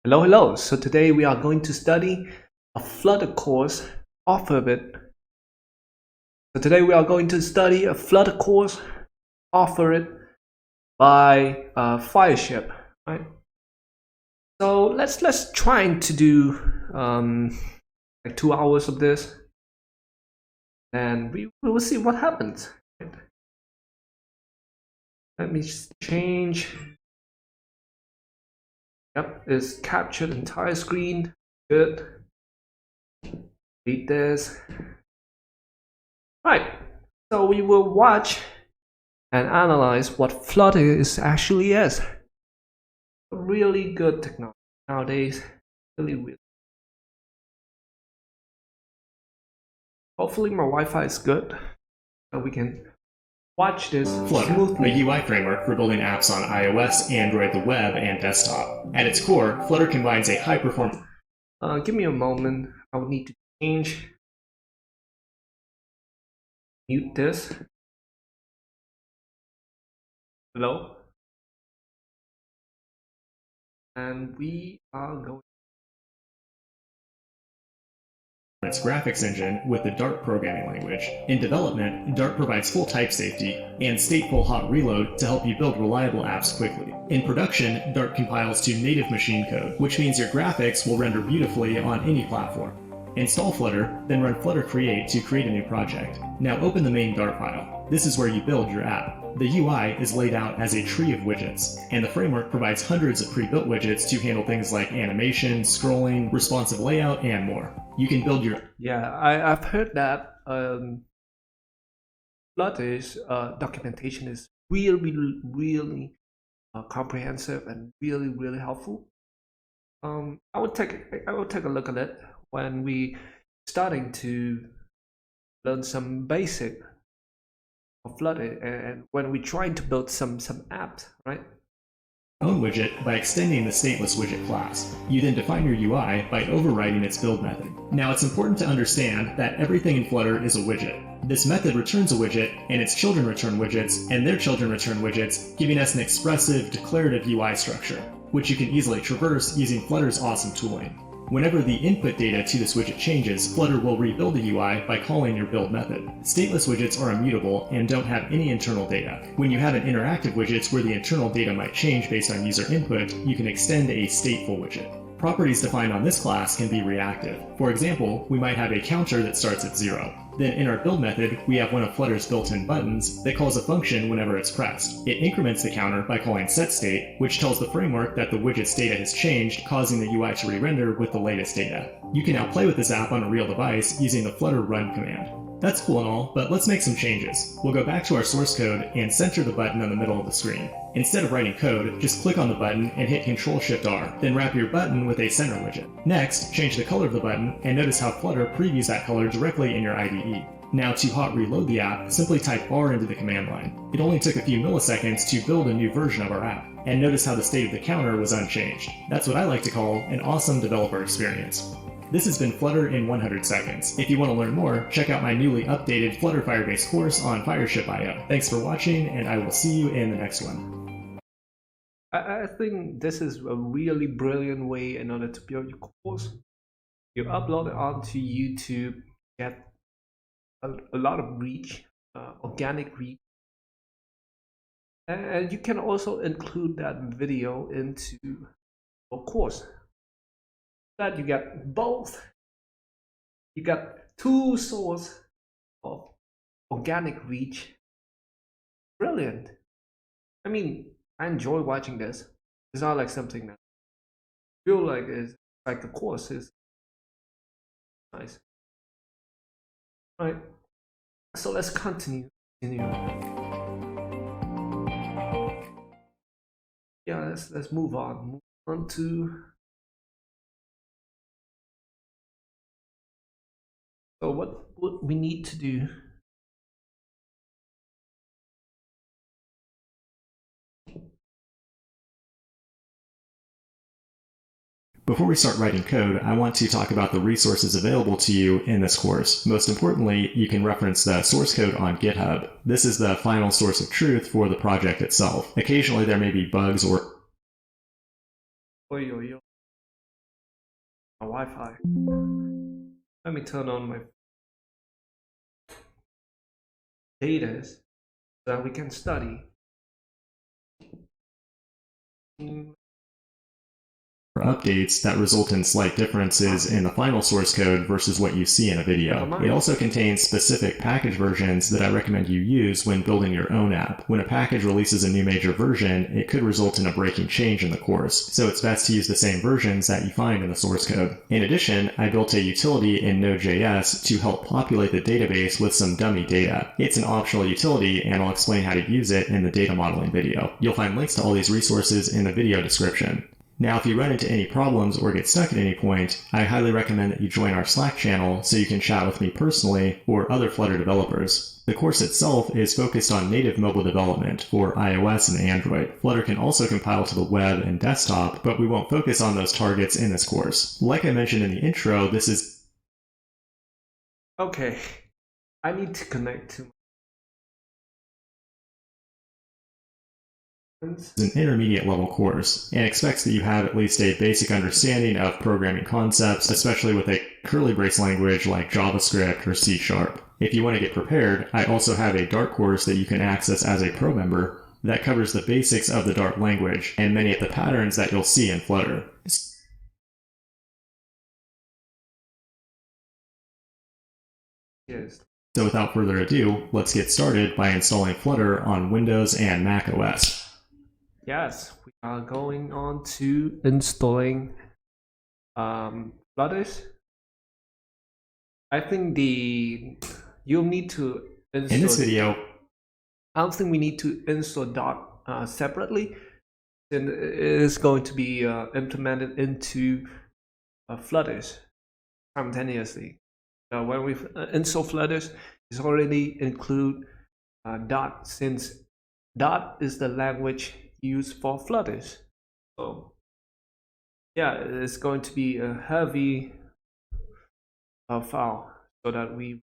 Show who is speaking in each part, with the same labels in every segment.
Speaker 1: Hello, hello. So today we are going to study a Flutter course offered. So today we are going to study a Flutter course offered by Fireship, right? So let's try to do like 2 hours of this, and we will see what happens. Right? Let me just change. Yep, it's captured entire screen. Good. Delete this. Right. So we will watch and analyze what Flutter actually is. Really good technology nowadays. Really. Hopefully my Wi-Fi is good, so we can watch this
Speaker 2: Flutter,
Speaker 1: smoothly.
Speaker 2: a UI framework for building apps on iOS, Android, the web, and desktop. At its core, Flutter combines a high-performance...
Speaker 1: Give me a moment. I will need to change. Mute this. Hello. And we are going.
Speaker 2: its graphics engine with the Dart programming language. In development, Dart provides full type safety and stateful hot reload to help you build reliable apps quickly. In production, Dart compiles to native machine code, which means your graphics will render beautifully on any platform. Install Flutter, then run Flutter Create to create a new project. Now open the main Dart file. This is where you build your app. The UI is laid out as a tree of widgets, and the framework provides hundreds of pre-built widgets to handle things like animation, scrolling, responsive layout, and more. You can build your...
Speaker 1: Yeah, I've heard that Flutter's documentation is really comprehensive and really helpful. I will take a look at it when we starting to learn some basic of Flutter and when we're trying to build some apps, right?
Speaker 2: Own widget by extending the stateless widget class. You then define your UI by overriding its build method. Now it's important to understand that everything in Flutter is a widget. This method returns a widget, and its children return widgets, and their children return widgets, giving us an expressive, declarative UI structure, which you can easily traverse using Flutter's awesome tooling. Whenever the input data to this widget changes, Flutter will rebuild the UI by calling your build method. Stateless widgets are immutable and don't have any internal data. When you have an interactive widget where the internal data might change based on user input, you can extend a stateful widget. Properties defined on this class can be reactive. For example, we might have a counter that starts at 0. Then in our build method, we have one of Flutter's built-in buttons that calls a function whenever it's pressed. It increments the counter by calling setState, which tells the framework that the widget's data has changed, causing the UI to re-render with the latest data. You can now play with this app on a real device using the Flutter run command. That's cool and all, but let's make some changes. We'll go back to our source code and center the button on the middle of the screen. Instead of writing code, just click on the button and hit Ctrl-Shift-R, then wrap your button with a center widget. Next, change the color of the button and notice how Flutter previews that color directly in your IDE. Now to hot reload the app, simply type R into the command line. It only took a few milliseconds to build a new version of our app, and notice how the state of the counter was unchanged. That's what I like to call an awesome developer experience. This has been Flutter in 100 seconds. If you want to learn more, check out my newly updated Flutter Firebase course on Fireship.io. Thanks for watching, and I will see you in the next one.
Speaker 1: I think this is a really brilliant way in order to build your course. You upload it onto YouTube, get a lot of reach, organic reach, and you can also include that video into your course. That you get both. You got two sources of organic reach. Brilliant. I mean, I enjoy watching this. It's not like something that I feel like is like the course is nice. All right. So let's continue. Yeah, let's move on. Move on to. So what we need to do.
Speaker 2: Before we start writing code, I want to talk about the resources available to you in this course. Most importantly, you can reference the source code on GitHub. This is the final source of truth for the project itself. Occasionally there may be bugs or
Speaker 1: Wi-Fi. Let me turn on my data so that we can study.
Speaker 2: Updates that result in slight differences in the final source code versus what you see in a video. It also contains specific package versions that I recommend you use when building your own app. When a package releases a new major version, it could result in a breaking change in the course, so it's best to use the same versions that you find in the source code. In addition, I built a utility in Node.js to help populate the database with some dummy data. It's an optional utility, and I'll explain how to use it in the data modeling video. You'll find links to all these resources in the video description. Now, if you run into any problems or get stuck at any point, I highly recommend that you join our Slack channel so you can chat with me personally or other Flutter developers. The course itself is focused on native mobile development for iOS and Android. Flutter can also compile to the web and desktop, but we won't focus on those targets in this course. Like I mentioned in the intro, this is...
Speaker 1: Okay, I need to connect to
Speaker 2: It's an intermediate level course and expects that you have at least a basic understanding of programming concepts, especially with a curly brace language like JavaScript or C#. If you want to get prepared, I also have a Dart course that you can access as a pro member that covers the basics of the Dart language and many of the patterns that you'll see in Flutter.
Speaker 1: yes.
Speaker 2: So without further adu, let's get started by installing Flutter on Windows and macOS.
Speaker 1: Yes, we are going on to installing Flutters. I think you'll need to install.
Speaker 2: In this video,
Speaker 1: I don't think we need to install Dart separately. And it is going to be implemented into Flutters simultaneously. When we install Flutters, it's already include Dart, since Dart is the language used for Flutters. So yeah, it's going to be a heavy file, so that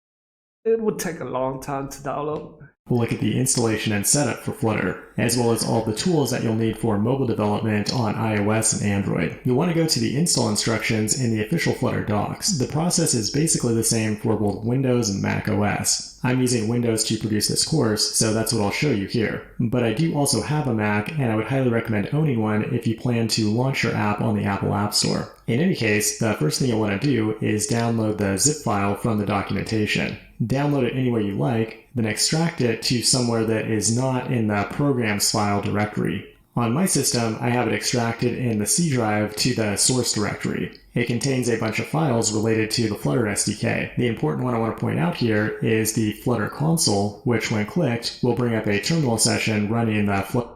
Speaker 1: it would take a long time to download.
Speaker 2: we'll look at the installation and setup for Flutter, as well as all the tools that you'll need for mobile development on iOS and Android. You'll want to go to the install instructions in the official Flutter docs. The process is basically the same for both Windows and macOS. I'm using Windows to produce this course, so that's what I'll show you here. But I do also have a Mac, and I would highly recommend owning one if you plan to launch your app on the Apple App Store. In any case, the first thing you'll want to do is download the zip file from the documentation. Download it anywhere you like, then extract it to somewhere that is not in the programs file directory. On my system, I have it extracted in the C drive to the source directory. It contains a bunch of files related to the Flutter SDK. The important one I want to point out here is the Flutter console, which when clicked will bring up a terminal session running the Flutter.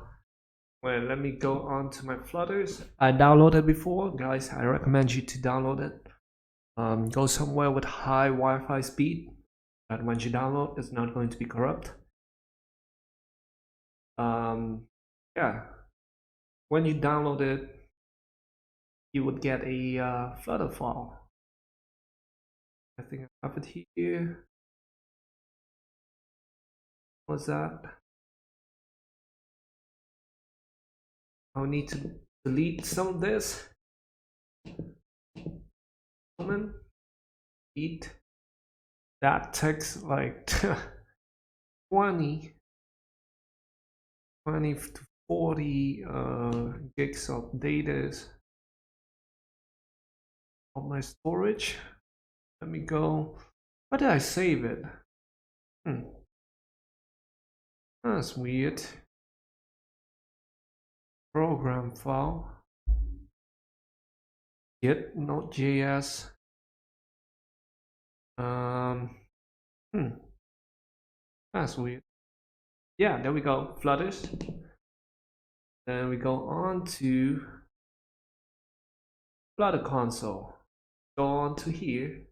Speaker 1: Well, let me go on to my Flutters. I downloaded before, guys. I recommend you to download it. Go somewhere with high Wi-Fi speed. That once you download, it's not going to be corrupt. Yeah, when you download it, you would get a Flutter file. I think I have it here. What's that? I'll need to delete some of this. Delete. That takes like 20 to 40 gigs of data on my storage. Let me go. Where did I save it? That's weird. Program file. Git Node.js. That's weird. Yeah, there we go. Flutters. Then we go on to Flutter console. Go on to here.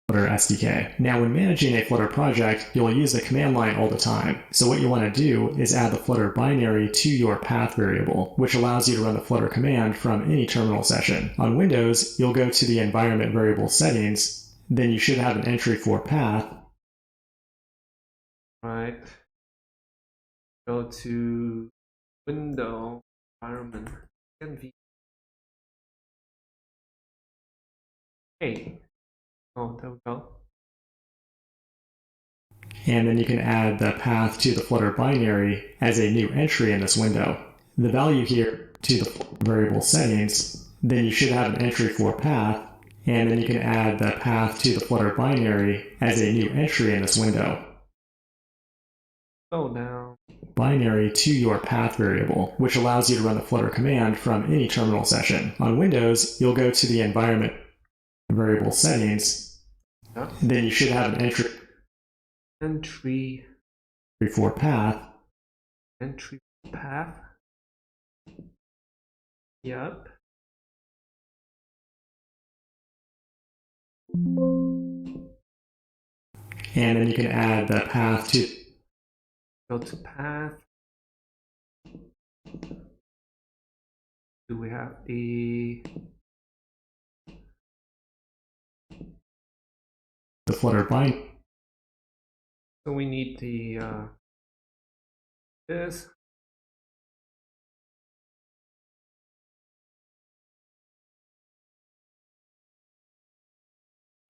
Speaker 2: Flutter SDK. Now, when managing a Flutter project, you'll use the command line all the time. So what you want to do is add the Flutter binary to your path variable, which allows you to run the Flutter command from any terminal session. On Windows, you'll go to the environment variable settings. Then you should have an entry for path.
Speaker 1: Right. Go to Window environment. Hey. Oh, there we go.
Speaker 2: And then you can add the path to the Flutter binary as a new entry in this window. The value here to the variable settings, then you should have an entry for path, and then you can add the path to the Flutter binary as a new entry in this window.
Speaker 1: So now,
Speaker 2: binary to your path variable, which allows you to run the Flutter command from any terminal session. On Windows, you'll go to the environment variable settings, then you should have an entry for path.
Speaker 1: Entry path. Yep.
Speaker 2: And then you can add the path to
Speaker 1: Go to path. Do we have the
Speaker 2: Flutter bind?
Speaker 1: So we need the this.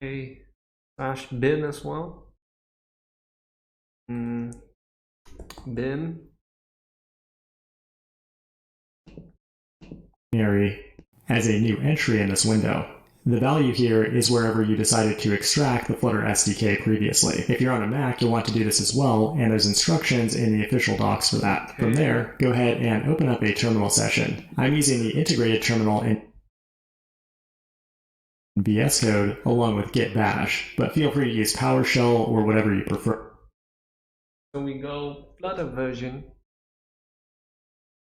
Speaker 1: A /bin as well. Bin.
Speaker 2: As a new entry in this window. The value here is wherever you decided to extract the Flutter SDK previously. If you're on a Mac, you'll want to do this as well, and there's instructions in the official docs for that.
Speaker 1: Okay.
Speaker 2: From there, go ahead and open up a terminal session. I'm using the integrated terminal in VS Code along with Git Bash, but feel free to use PowerShell or whatever you prefer.
Speaker 1: So we go Flutter version.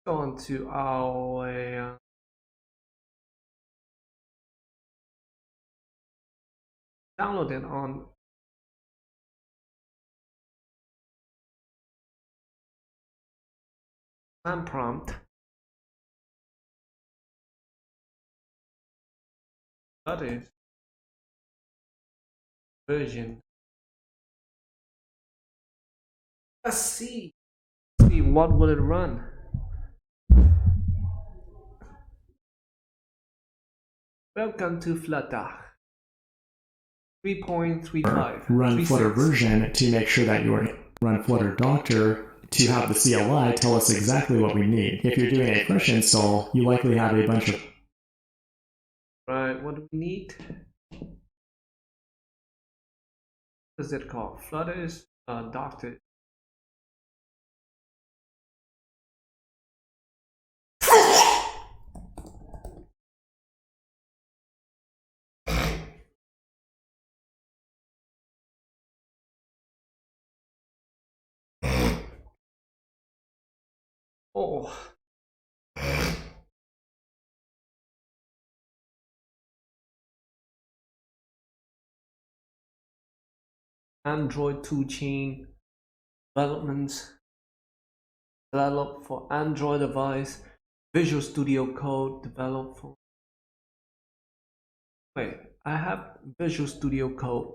Speaker 1: Go on to our download it on command prompt. Flutter version. Let's see what will it run. Welcome to Flutter 3.35.
Speaker 2: Run Flutter version to make sure that you're run Flutter Doctor to have the CLI tell us exactly what we need. If you're doing a fresh install, you likely have a bunch of
Speaker 1: Right, what do we need? What is it called? Flutter is Doctor. Oh. Android toolchain developments developed for Android device. Visual Studio Code developed for. Wait, I have Visual Studio Code.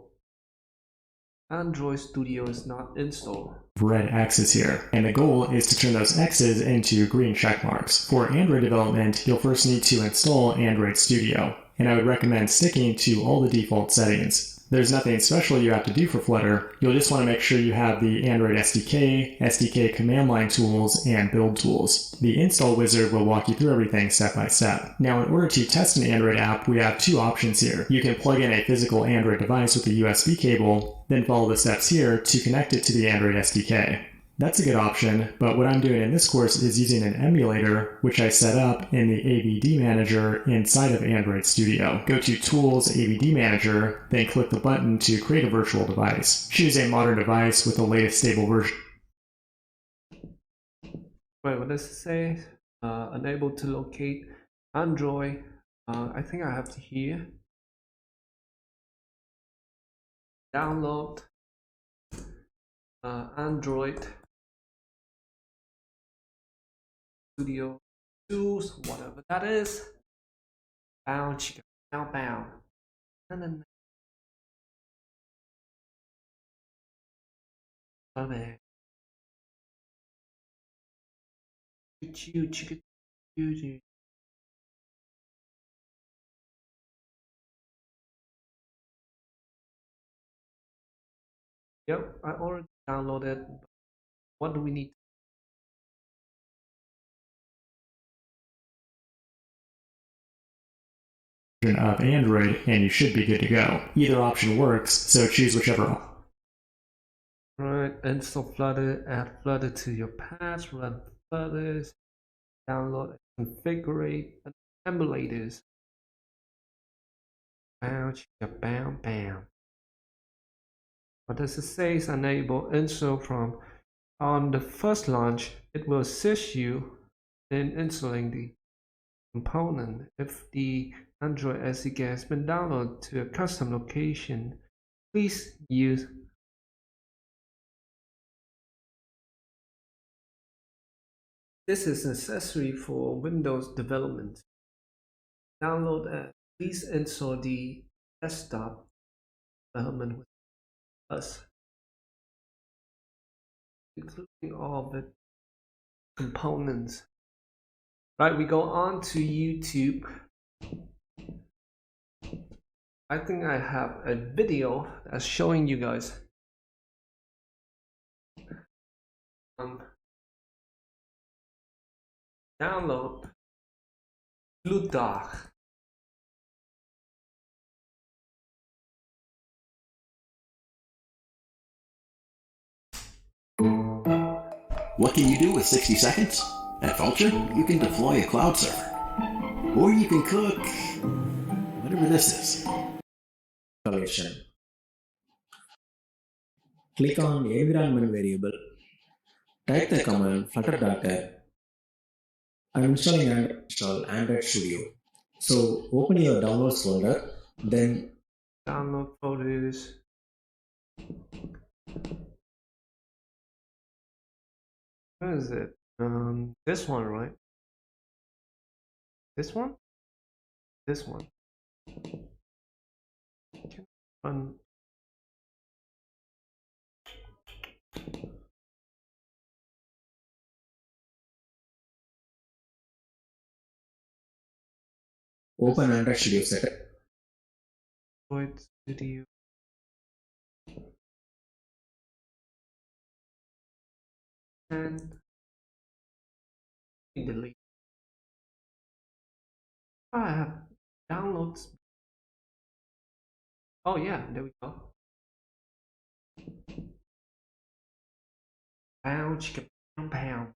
Speaker 1: Android Studio is not installed.
Speaker 2: Red X's here, and the goal is to turn those X's into green check marks. For Android development, you'll first need to install Android Studio, and I would recommend sticking to all the default settings. There's nothing special you have to do for Flutter. You'll just want to make sure you have the Android SDK, SDK command line tools, and build tools. The install wizard will walk you through everything step by step. Now, in order to test an Android app, we have two options here. You can plug in a physical Android device with a USB cable, then follow the steps here to connect it to the Android SDK. That's a good option, but what I'm doing in this course is using an emulator, which I set up in the AVD Manager inside of Android Studio. Go to Tools, AVD Manager, then click the button to create a virtual device. Choose a modern device with the latest stable version.
Speaker 1: Wait, what does it say? Unable to locate Android. I think I have to here. Download Android Studio Tools, whatever that is. Bound, chicken, bound. Okay. Chicken. Yep, I already downloaded. What do we need?
Speaker 2: Of Android, and you should be good to go. Either option works, so choose whichever.
Speaker 1: Right, install Flutter, add Flutter to your patch, run Flutter, download and configure emulators. Bam, bam. What does it say? Is enable install from on the first launch. It will assist you in installing the component. If the Android SDK has been downloaded to a custom location, please use this is necessary for Windows development. Download please install the desktop development with us, including all the components. Right, we go on to YouTube. I think I have a video that's showing you guys download Flutter.
Speaker 3: What can you do with 60 seconds? At Vulture, you can deploy a cloud server. Or you can cook whatever this is.
Speaker 4: Installation. Click on environment variable. Type the command flutter.app. I'm installing and install Android Studio. So open your downloads folder, then
Speaker 1: Download folders. Where is it? This one, right? This one? This one. Run.
Speaker 4: open Android Studio setup.
Speaker 1: Android Studio. And delete. I have downloads. Oh yeah, there we go. Pound, chicken, pound.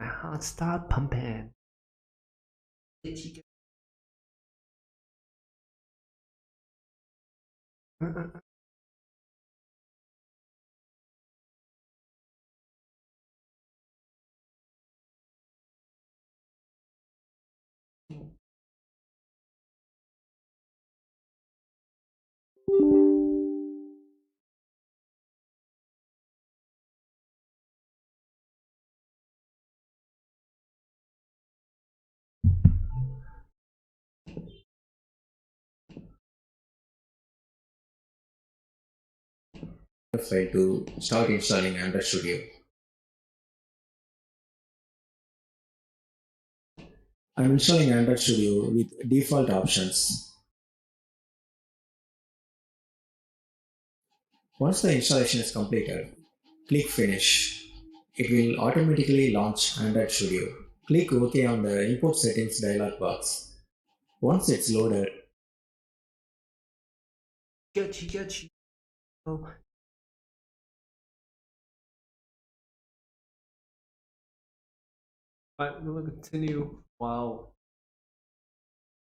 Speaker 1: My heart start pumping.
Speaker 4: File to start installing Android Studio. I'm installing Android Studio with default options. Once the installation is completed, click Finish. It will automatically launch Android Studio. Click OK on the Import Settings dialog box. Once it's loaded,
Speaker 1: Get you. Oh. Alright, we will continue while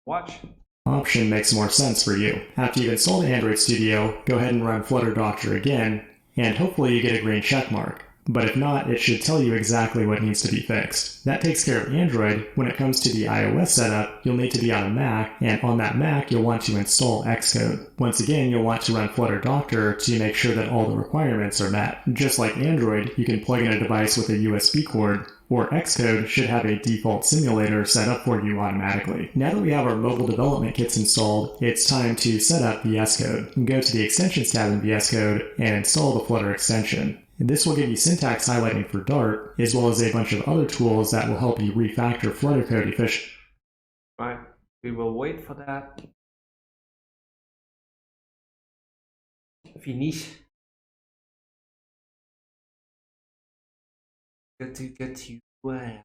Speaker 1: watch.
Speaker 2: Option makes more sense for you. After you've installed Android Studio, go ahead and run Flutter Doctor again, and hopefully you get a green check mark. But if not, it should tell you exactly what needs to be fixed. That takes care of Android. When it comes to the iOS setup, you'll need to be on a Mac, and on that Mac, you'll want to install Xcode. Once again, you'll want to run Flutter Doctor to make sure that all the requirements are met. Just like Android, you can plug in a device with a USB cord, or Xcode should have a default simulator set up for you automatically. Now that we have our mobile development kits installed, it's time to set up VS Code. Go to the Extensions tab in VS Code and install the Flutter extension. This will give you syntax highlighting for Dart, as well as a bunch of other tools that will help you refactor Flutter code efficiently.
Speaker 1: Right, we will wait for that. finish. Get to where?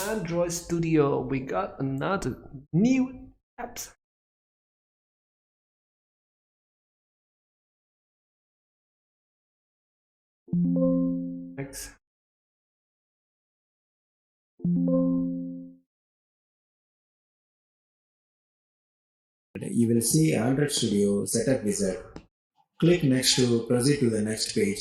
Speaker 1: Android Studio, we got another new apps. Next.
Speaker 4: You will see Android Studio Setup Wizard. Click Next to proceed to the next page.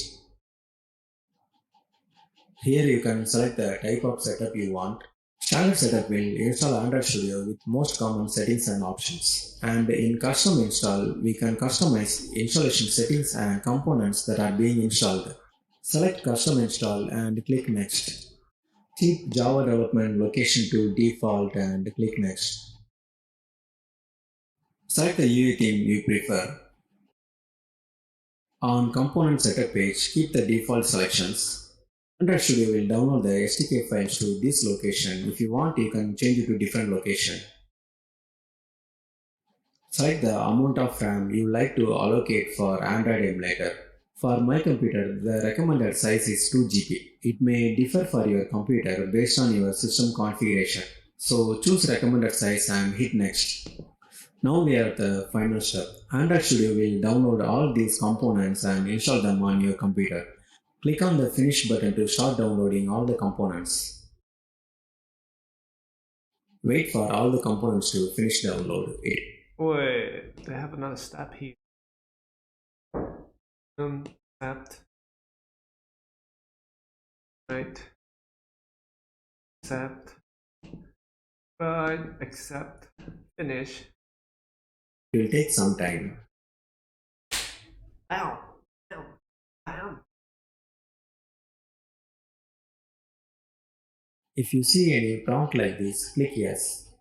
Speaker 4: Here you can select the type of setup you want. Standard setup will install Android Studio with most common settings and options. And in custom install, we can customize installation settings and components that are being installed. Select custom install and click next. Keep Java development location to default and click next. Select the UI theme you prefer. On component setup page, keep the default selections. Android Studio will download the SDK files to this location. If you want, you can change it to different location. Select the amount of RAM you like to allocate for Android emulator. For my computer, the recommended size is 2 GB. It may differ for your computer based on your system configuration. So choose recommended size and hit next. Now we are at the final step. Android Studio will download all these components and install them on your computer. Click on the Finish button to start downloading all the components. Wait for all the components to finish download.
Speaker 1: Wait, they have another step here. Accept. Right. Accept. Right. Accept. Finish.
Speaker 4: It will take some time.
Speaker 1: Ow. Ow. Ow.
Speaker 4: If you see any prompt like this, click yes.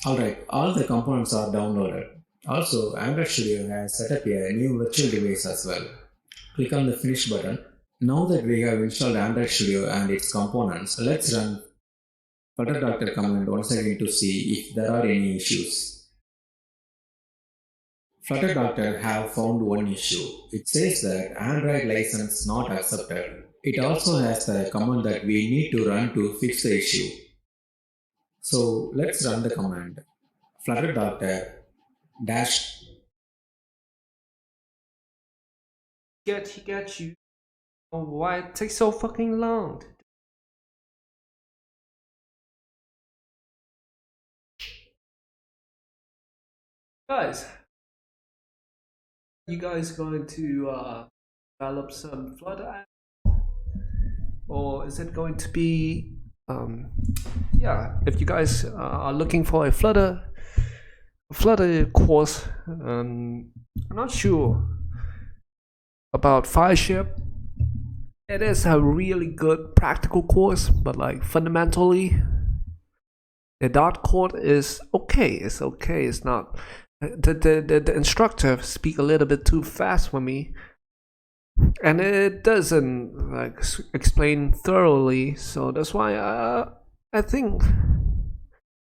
Speaker 4: Alright, all the components are downloaded. Also, Android Studio has set up a new virtual device as well. Click on the Finish button. Now that we have installed Android Studio and its components, let's run Flutter command once again to see if there are any issues. Flutter have found one issue. It says that Android license not accepted. It also has the command that we need to run to fix the issue. So let's run the command. Flutter dash.
Speaker 1: Get you. Oh, why it takes so fucking long? Guys, you guys going to develop some Flutter app? Or is it going to be yeah, if you guys are looking for a Flutter course, I'm not sure about Fireship. It is a really good practical course, but like fundamentally the dot code is okay. It's okay. It's not the instructor speak a little bit too fast for me, and it doesn't like explain thoroughly. So that's why I think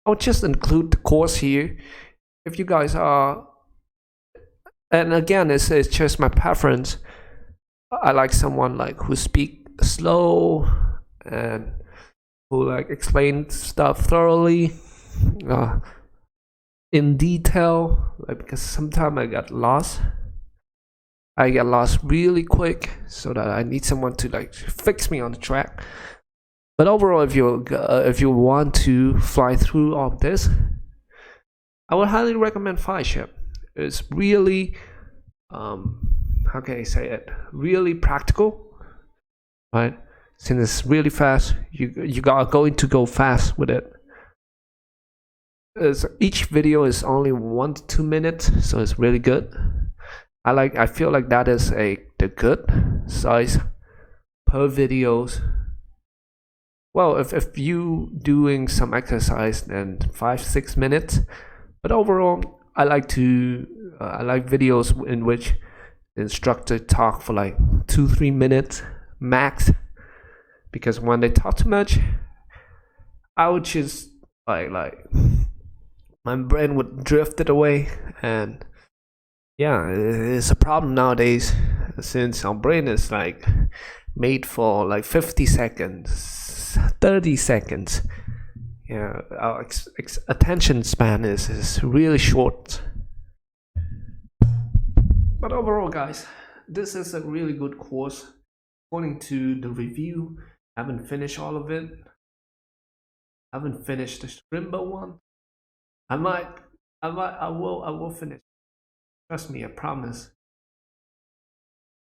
Speaker 1: I'll just include the course here. If you guys are, and again, it's just my preference. I like someone like who speak slow and who like explain stuff thoroughly, in detail. Like, because sometimes I get lost really quick, so that I need someone to like fix me on the track. But overall, if you want to fly through all this, I would highly recommend Fireship. It's really how can I say it? Really practical, right? Since it's really fast, you are going to go fast with it. Each video is only 1 to 2 minutes, so it's really good. I feel like that is the good size per videos. Well, if you doing some exercise, then 5-6 minutes. But overall, I like videos in which the instructor talk for like 2-3 minutes max. Because when they talk too much, I would just like my brain would drift it away, and yeah, it's a problem nowadays since our brain is like made for like 50 seconds, 30 seconds. Yeah, our attention span is really short. But overall, guys, this is a really good course. According to the review, I haven't finished all of it. I haven't finished the Strimbo one. I will finish. Trust me, I promise.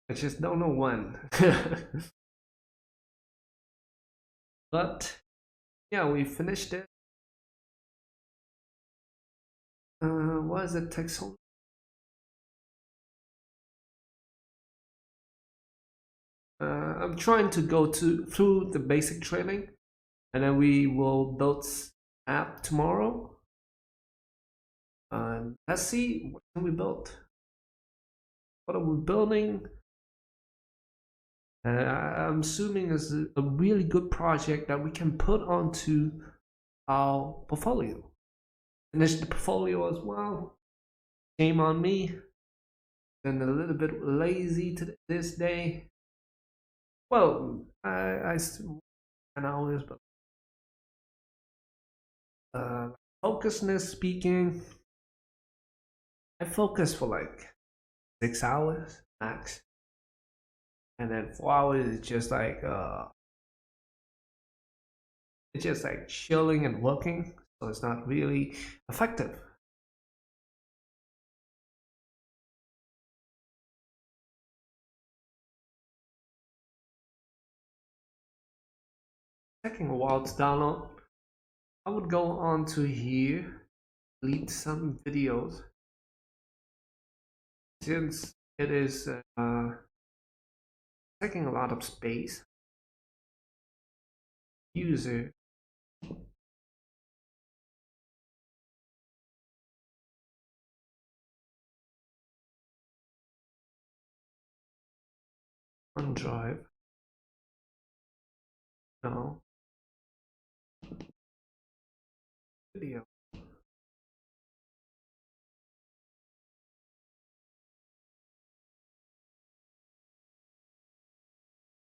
Speaker 1: I just don't know when. But yeah, we finished it. What is it? Text home. I'm trying to go through the basic training, and then we will build app tomorrow. Let's see what can we build. What are we building? I'm assuming it's a really good project that we can put onto our portfolio. Finish the portfolio as well. Shame on me. Been a little bit lazy this day. Well, I still 10 hours, but focusness speaking, I focus for like 6 hours max, and then 4 hours is just like it's just like chilling and working, so it's not really effective. Taking a while to download. I would go on to here, delete some videos, since it is taking a lot of space. User, OneDrive, no, video.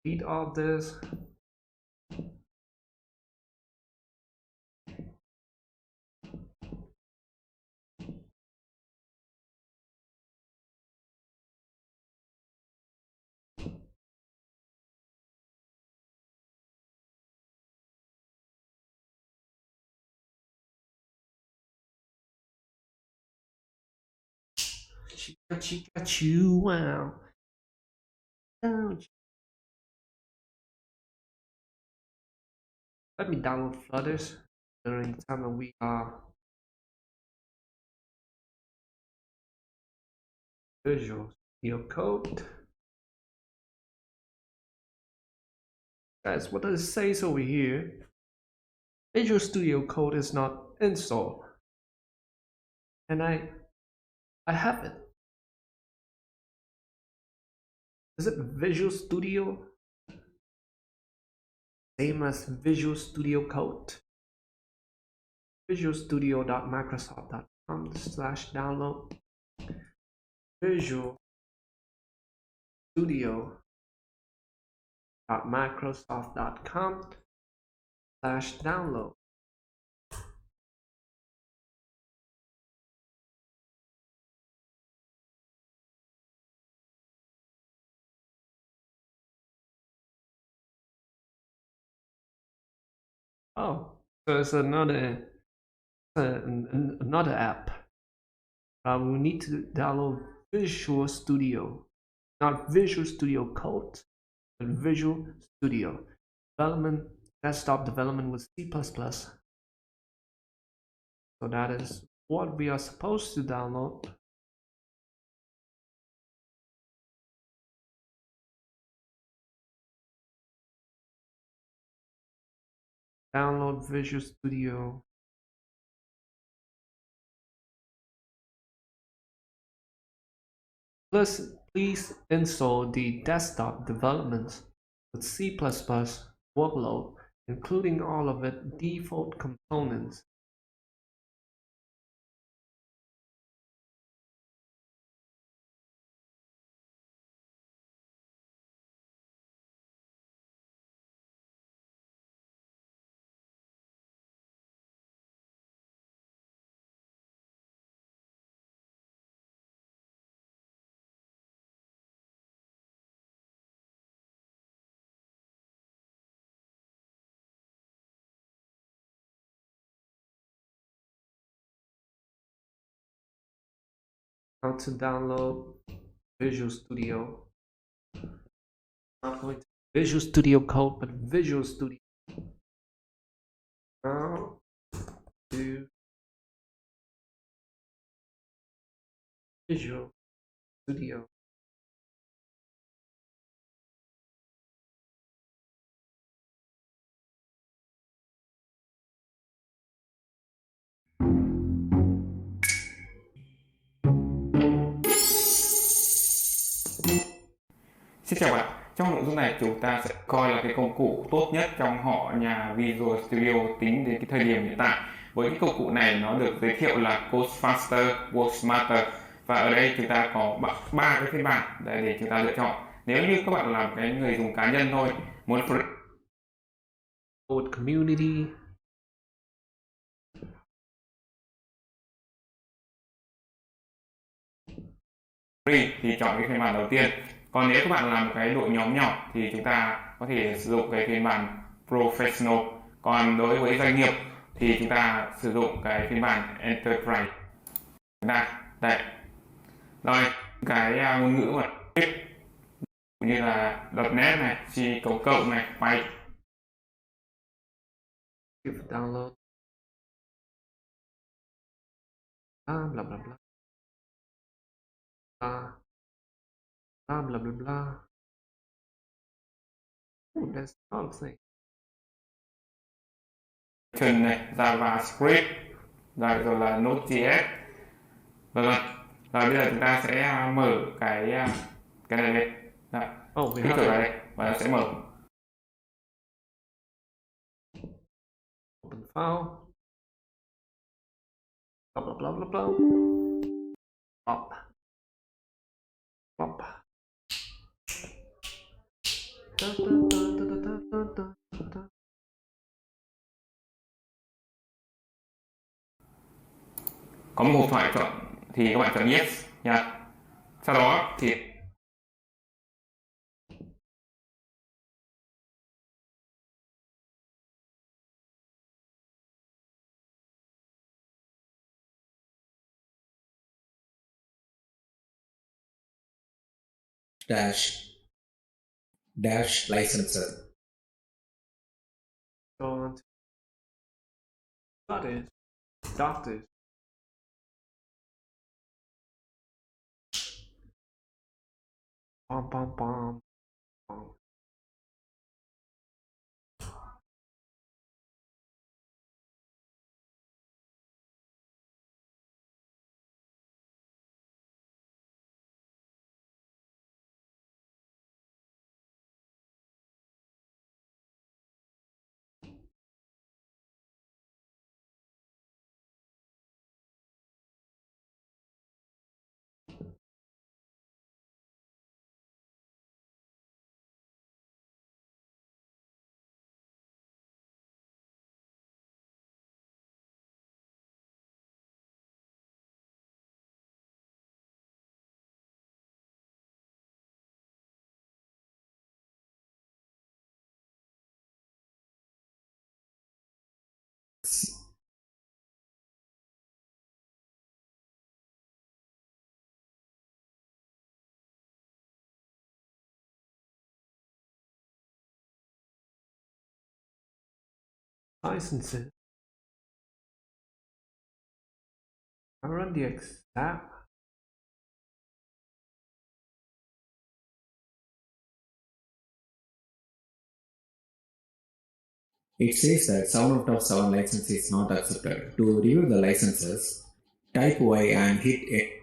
Speaker 1: Delete all this. She got you, wow. Let me download Flutters during the time that we are Visual Studio Code. Guys, what does it say over here? Visual Studio Code is not installed, and I have it. Is it Visual Studio? Same as Visual Studio Code. visualstudio.microsoft.com/download. Visual Studio.microsoft.com/download. Oh, so it's another app. We need to download Visual Studio, not Visual Studio Code, but Visual Studio development, desktop development with C++. So that is what we are supposed to download. Download Visual Studio. Please install the desktop development with C++ workload, including all of its default components how to download Visual Studio. Not going to Visual Studio Code, but Visual Studio. Now to Visual Studio.
Speaker 5: Xin chào bạn, trong nội dung này chúng ta sẽ coi là cái công cụ tốt nhất trong họ nhà Visual Studio tính đến cái thời điểm hiện tại. Với cái công cụ này nó được giới thiệu là Code Faster, Work Smarter, và ở đây chúng ta có 3 cái phiên bản để chúng ta lựa chọn. Nếu như các bạn là cái người dùng cá nhân thôi, muốn
Speaker 1: Code Community.
Speaker 5: free thì chọn cái phiên bản đầu tiên. Còn nếu các bạn làm một cái đội nhóm nhỏ thì chúng ta có thể sử dụng cái phiên bản Professional. Còn đối với doanh nghiệp thì chúng ta sử dụng cái phiên bản Enterprise. Đây. Rồi, cái ngôn ngữ mà như là .NET này, C++ này, Python.
Speaker 1: Download. Blah blah blah. Blah blah blah blah. Oh, that's not a thing.
Speaker 5: Này, JavaScript, rồi là Node.js, vân vân. Rồi bây giờ chúng ta sẽ mở cái này lên.
Speaker 1: Oh, we
Speaker 5: kích
Speaker 1: have
Speaker 5: chuột vào
Speaker 1: it.
Speaker 5: đây và nó sẽ mở.
Speaker 1: Open file. Blah blah blah blah blah. Up. Up. Da, da, da, da, da, da, da, da.
Speaker 5: Có một hộp thoại chọn thì các bạn chọn yes nha. Sau đó thì
Speaker 4: dash licenser.
Speaker 1: Go on to studies, doctors. Bum bum bum. Bum. Licenses. I run the app.
Speaker 4: It says that 7 out of 7 license is not accepted. To review the licenses, type Y and hit A.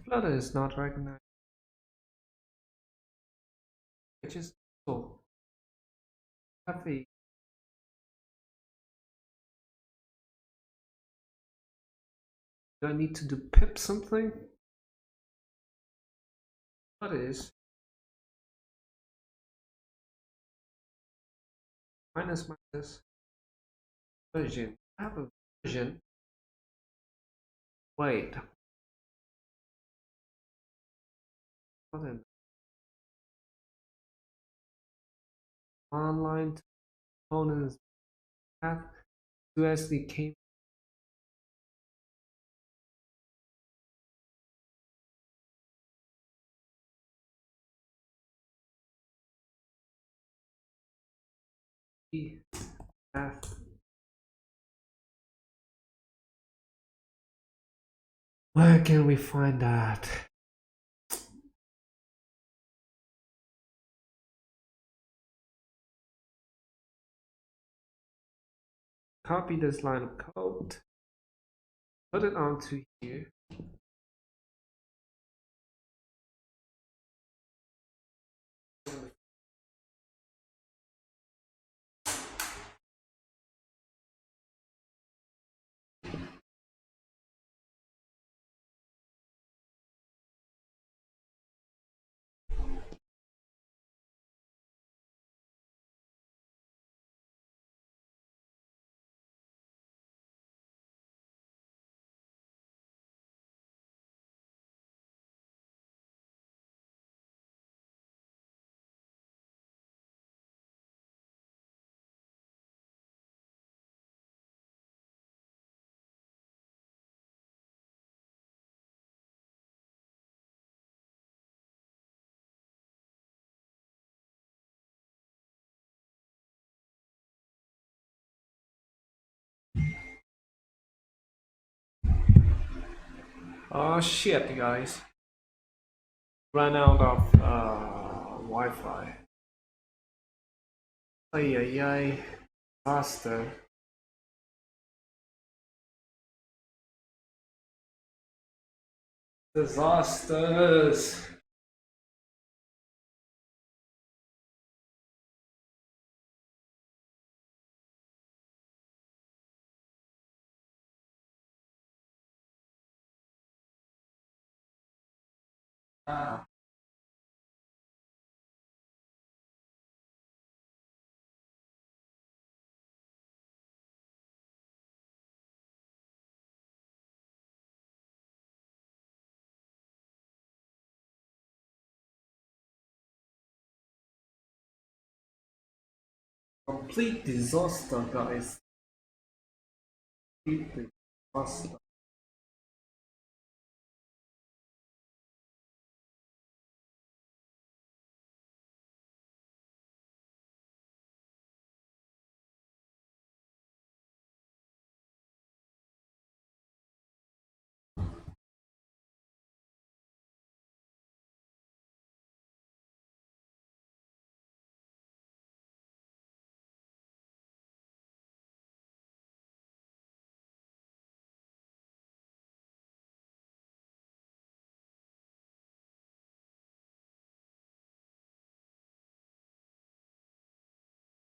Speaker 1: Flutter is not recognized. Which is cool. Happy. Do I need to do pip something? What is minus version? I have a version. Wait. online components path to SDK. Path. Where can we find that? Copy this line of code, put it onto here. Oh shit, guys. Ran out of Wi-Fi. Ay ay ay. Faster. Disasters. Complete disaster, guys. Complete disaster.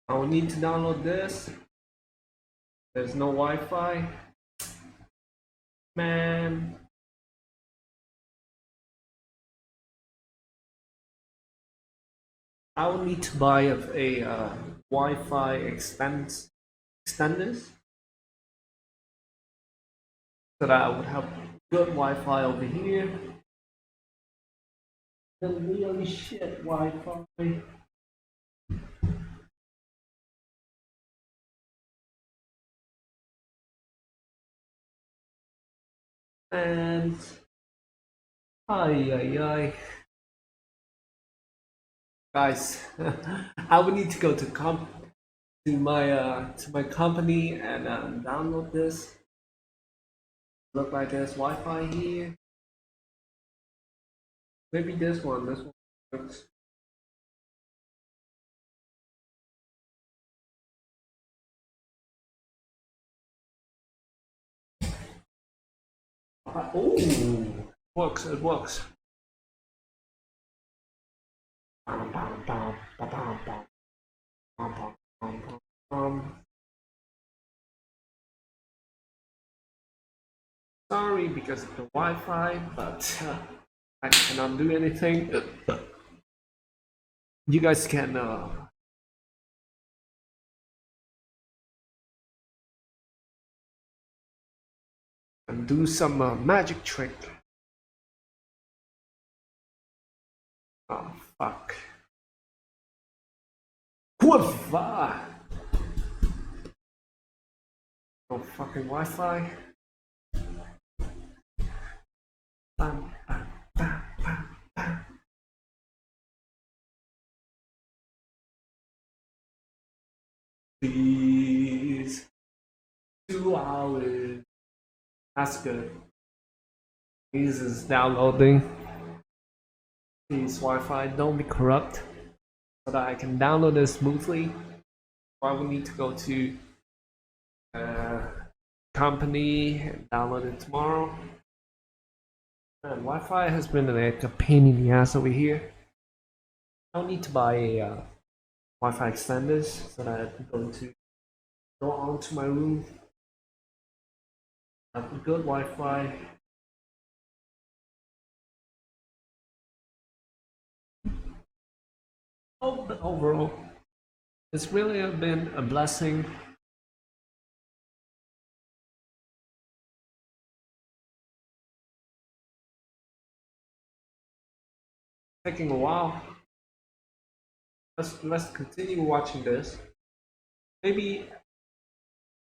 Speaker 1: I will need to download this. There's no Wi-Fi. Man. I will need to buy a Wi-Fi extenders so that I would have good Wi-Fi over here. The really shit Wi-Fi. And ay. Guys, I would need to go to my company and download this. Look like there's Wi-Fi here. Maybe this one works. Oh, works. It works. Sorry because of the Wi-Fi, but I cannot do anything. You guys can do some magic trick. Oh, fuck. Kurwa! No fucking Wi-Fi. Bam, bam, bam, bam, bam. Please. 2 hours. That's good. This is downloading. Please, Wi-Fi, don't be corrupt, so that I can download this smoothly. Why we need to go to company and download it tomorrow. Man, Wi-Fi has been like a pain in the ass over here. I don't need to buy a Wi-Fi extenders so that I'm going to go on to my room. Have good Wi-Fi. Oh, but overall, it's really been a blessing. Taking a while. Let's continue watching this. Maybe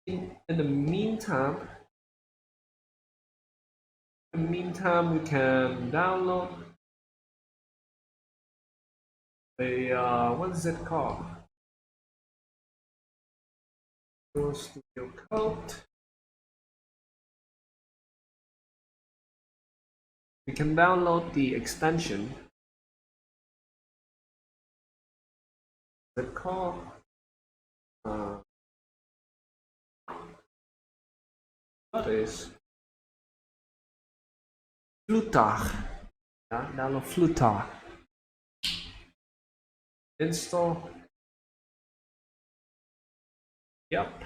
Speaker 1: in the meantime, we can download a what is it called? Visual Studio Code. We can download the extension. What's it called? What is Flutter? Yeah, download Flutter. Install. Yep.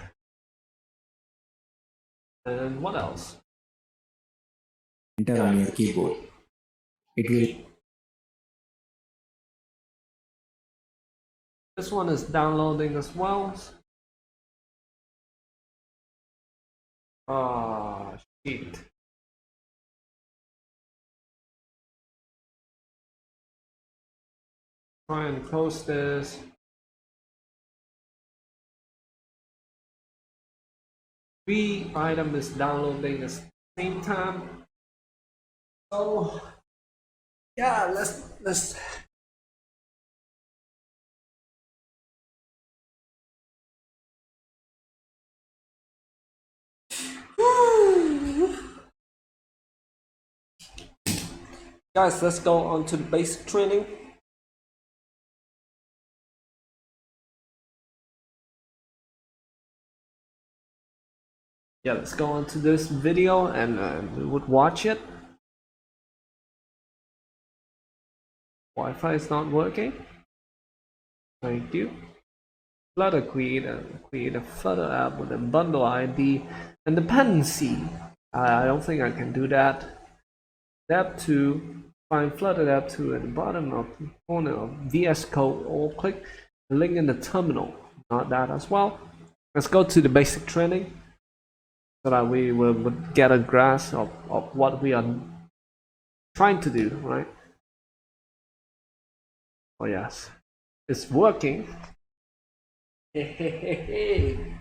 Speaker 1: And what else?
Speaker 4: Enter on your keyboard. It will.
Speaker 1: This one is downloading as well. Ah, shit. Try and close this. Three item is downloading at the same time. So yeah, let's guys, let's go on to the basic training. Yeah, let's go on to this video and we would watch it. Wi-Fi is not working. Thank you. Flutter create a Flutter app with a bundle ID and dependency. I don't think I can do that. Dev2, find Flutter Dev2 at the bottom of the corner of VS Code, or click the link in the terminal. Not that as well. Let's go to the basic training so that we will get a grasp of what we are trying to do, right? Oh yes, it's working. Hey, hey, hey, hey.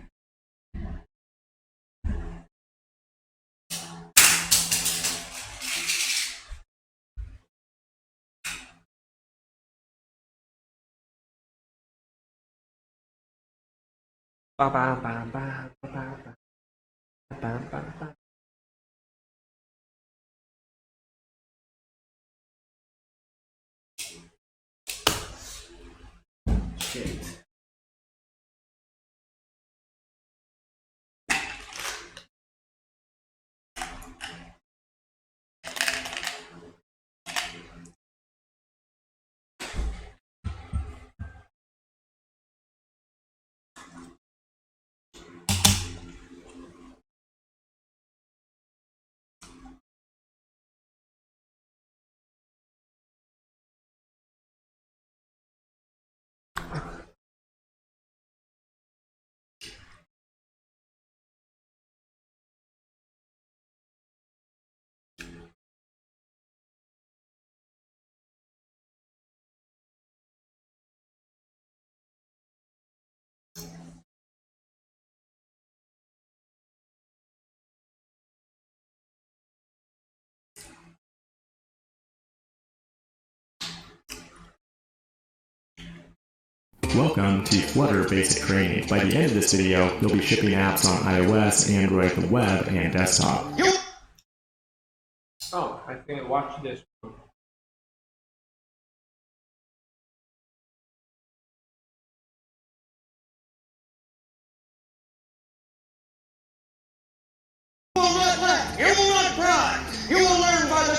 Speaker 1: Ba ba ba ba ba ba ba ba ba. Shit.
Speaker 2: Welcome to Flutter Basic Training. By the end of this video, you'll be shipping apps on iOS, Android, the web, and desktop.
Speaker 1: Oh, I think I watched this.
Speaker 6: You will not laugh. You will not cry. You will learn by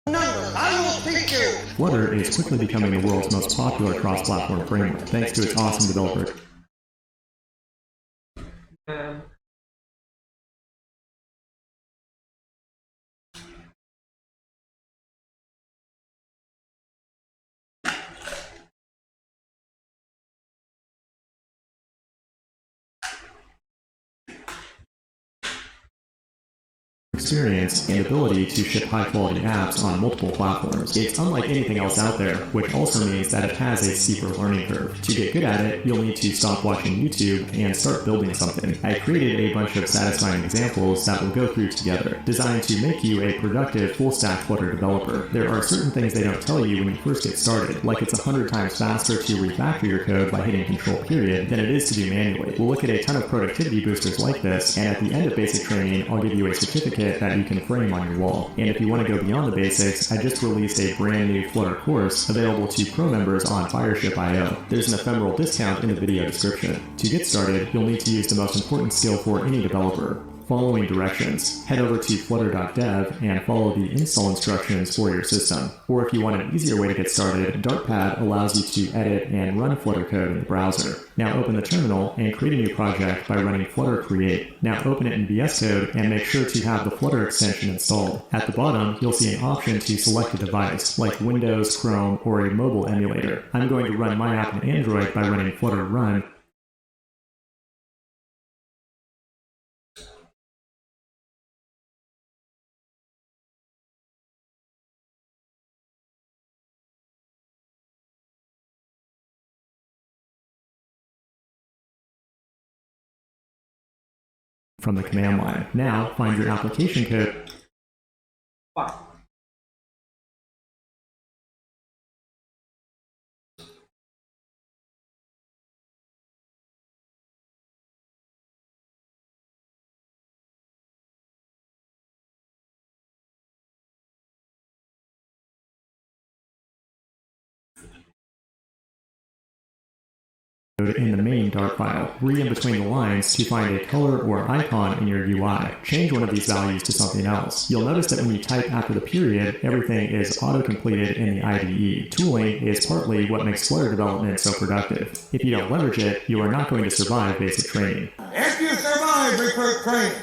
Speaker 6: the numbers. I will teach you.
Speaker 2: Flutter is quickly becoming the world's most popular cross-platform framework, thanks to its awesome developer. Experience and ability to ship high-quality apps on multiple platforms. It's unlike anything else out there, which also means that it has a steeper learning curve. To get good at it, you'll need to stop watching YouTube and start building something. I created a bunch of satisfying examples that we'll go through together, designed to make you a productive full-stack Flutter developer. There are certain things they don't tell you when you first get started, like it's 100 times faster to refactor your code by hitting Control period than it is to do manually. We'll look at a ton of productivity boosters like this, and at the end of basic training, I'll give you a certificate that you can frame on your wall. And if you want to go beyond the basics, I just released a brand new Flutter course available to pro members on Fireship.io. There's an ephemeral discount in the video description. To get started, you'll need to use the most important skill for any developer: following directions. Head over to flutter.dev and follow the install instructions for your system. Or if you want an easier way to get started, Dartpad allows you to edit and run Flutter code in the browser. Now open the terminal and create a new project by running flutter create. Now open it in VS Code and make sure to have the Flutter extension installed. At the bottom, you'll see an option to select a device, like Windows, Chrome, or a mobile emulator. I'm going to run my app in Android by running flutter run. From the command line. Now find your application code.
Speaker 1: Wow.
Speaker 2: In the main Dart file. Read in between the lines to find a color or icon in your UI. Change one of these values to something else. You'll notice that when you type after the period, everything is auto-completed in the IDE. Tooling is partly what makes Flutter development so productive. If you don't leverage it, you are not going to survive basic training.
Speaker 6: If you survive recruit training,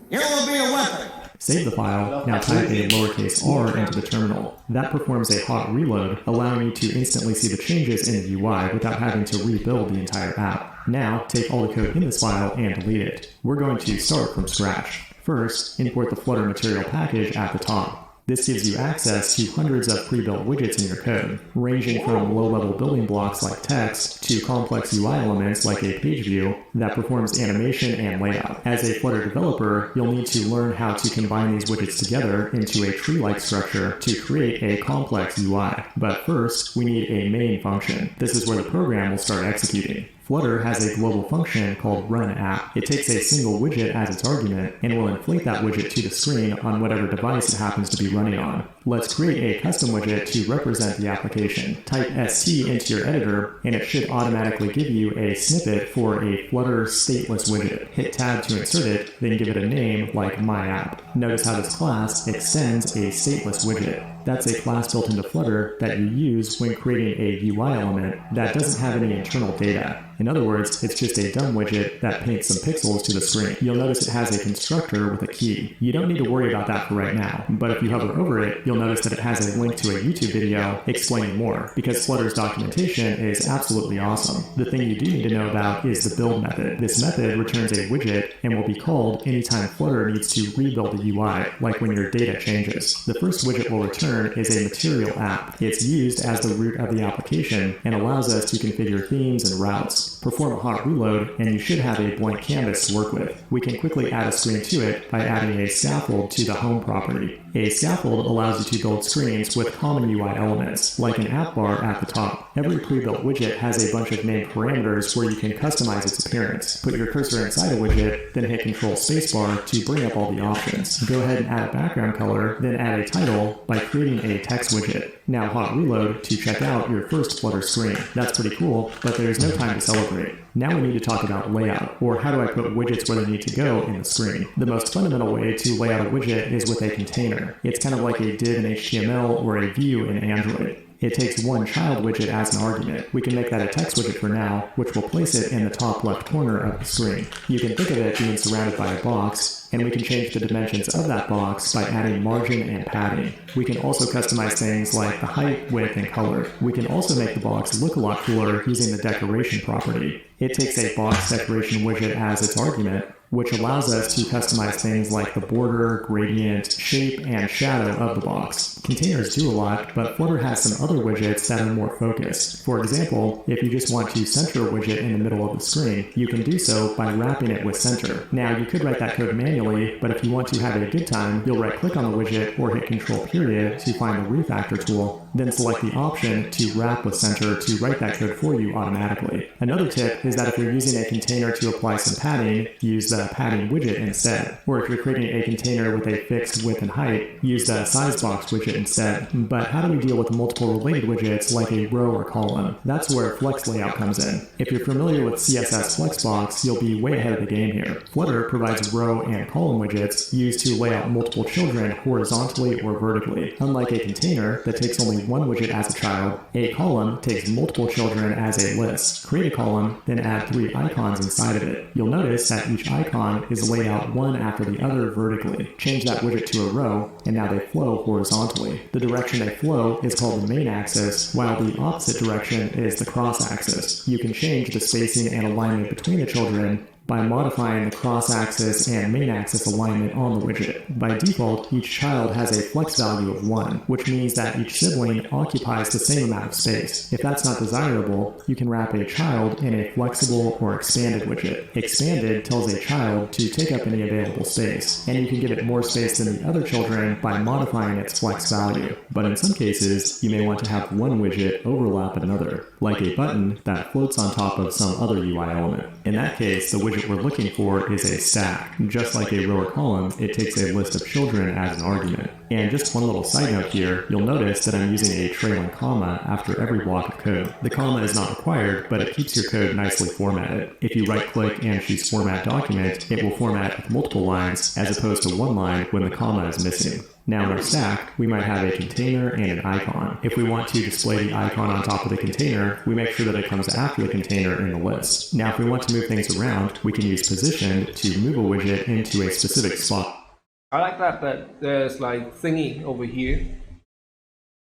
Speaker 6: you will be a weapon.
Speaker 2: Save the file. Now type a lowercase r into the terminal. That performs a hot reload, allowing you to instantly see the changes in the UI without having to rebuild the entire app. Now take all the code in this file and delete it. We're going to start from scratch. First, import the Flutter material package at the top. This gives you access to hundreds of pre-built widgets in your code, ranging from low-level building blocks like text to complex UI elements like a page view that performs animation and layout. As a Flutter developer, you'll need to learn how to combine these widgets together into a tree-like structure to create a complex UI. But first, we need a main function. This is where the program will start executing. Flutter has a global function called runApp. It takes a single widget as its argument and will inflate that widget to the screen on whatever device it happens to be running on. Let's create a custom widget to represent the application. Type ST into your editor and it should automatically give you a snippet for a Flutter stateless widget. Hit Tab to insert it, then give it a name like MyApp. Notice how this class extends a stateless widget. That's a class built into Flutter that you use when creating a UI element that doesn't have any internal data. In other words, it's just a dumb widget that paints some pixels to the screen. You'll notice it has a constructor with a key. You don't need to worry about that for right now, but if you hover over it, you'll notice that it has a link to a YouTube video explaining more, because Flutter's documentation is absolutely awesome. The thing you do need to know about is the build method. This method returns a widget and will be called anytime Flutter needs to rebuild the UI, like when your data changes. The first widget will return is a material app. It's used as the root of the application and allows us to configure themes and routes. Perform a hot reload and you should have a blank canvas to work with. We can quickly add a screen to it by adding a scaffold to the home property. A scaffold allows you to build screens with common UI elements, like an app bar at the top. Every pre-built widget has a bunch of named parameters where you can customize its appearance. Put your cursor inside a widget, then hit Control Spacebar to bring up all the options. Go ahead and add a background color, then add a title by creating a text widget. Now hot reload to check out your first Flutter screen. That's pretty cool, but there's no time to celebrate. Now we need to talk about layout, or how do I put widgets where they need to go in the screen. The most fundamental way to lay out a widget is with a container. It's kind of like a div in HTML or a view in Android. It takes one child widget as an argument. We can make that a text widget for now, which will place it in the top left corner of the screen. You can think of it being surrounded by a box, and we can change the dimensions of that box by adding margin and padding. We can also customize things like the height, width, and color. We can also make the box look a lot cooler using the decoration property. It takes a box decoration widget as its argument, which allows us to customize things like the border, gradient, shape, and shadow of the box. Containers do a lot, but Flutter has some other widgets that are more focused. For example, if you just want to center a widget in the middle of the screen, you can do so by wrapping it with center. Now, you could write that code manually, but if you want to have a good time, you'll right-click on the widget or hit Control period to find the refactor tool, then select the option to wrap with center to write that code for you automatically. Another tip is that if you're using a container to apply some padding, use the padding widget instead. Or if you're creating a container with a fixed width and height, use the size box widget instead. But how do we deal with multiple related widgets like a row or column? That's where Flex Layout comes in. If you're familiar with CSS Flexbox, you'll be way ahead of the game here. Flutter provides row and column widgets used to lay out multiple children horizontally or vertically. Unlike a container that takes only one widget as a child, a column takes multiple children as a list. Create a column, then add 3 icons inside of it. You'll notice that each icon is laid out one after the other vertically. Change that widget to a row, and now they flow horizontally. The direction they flow is called the main axis, while the opposite direction is the cross axis. You can change the spacing and alignment between the children by modifying the cross-axis and main-axis alignment on the widget. By default, each child has a flex value of 1, which means that each sibling occupies the same amount of space. If that's not desirable, you can wrap a child in a flexible or expanded widget. Expanded tells a child to take up any available space, and you can give it more space than the other children by modifying its flex value. But in some cases, you may want to have one widget overlap another, like a button that floats on top of some other UI element. In that case, the widget we're looking for is a stack. Just like a row or column, it takes a list of children as an argument. And just one little side note here, you'll notice that I'm using a trailing comma after every block of code. The comma is not required, but it keeps your code nicely formatted. If you right-click and choose Format Document, it will format with multiple lines as opposed to one line when the comma is missing. Now in our stack, we might have a container and an icon. If we want to display the icon on top of the container, we make sure that it comes after the container in the list. Now if we want to move things around, we can use position to move a widget into a specific spot.
Speaker 1: I like that there's like thingy over here.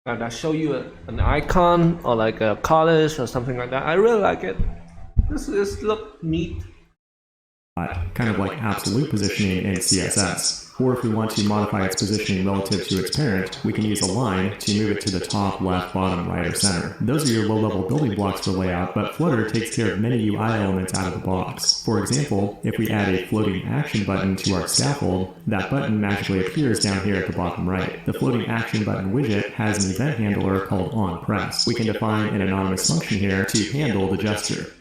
Speaker 1: And I show you an icon or like a college or something like that. I really like it. This look neat.
Speaker 2: Kind of like absolute positioning in CSS. Or if we want to modify its positioning relative to its parent, we can use a line to move it to the top, left, bottom, right, or center. Those are your low-level building blocks for layout, but Flutter takes care of many UI elements out of the box. For example, if we add a floating action button to our scaffold, that button magically appears down here at the bottom right. The floating action button widget has an event handler called onPress. We can define an anonymous function here to handle the gesture.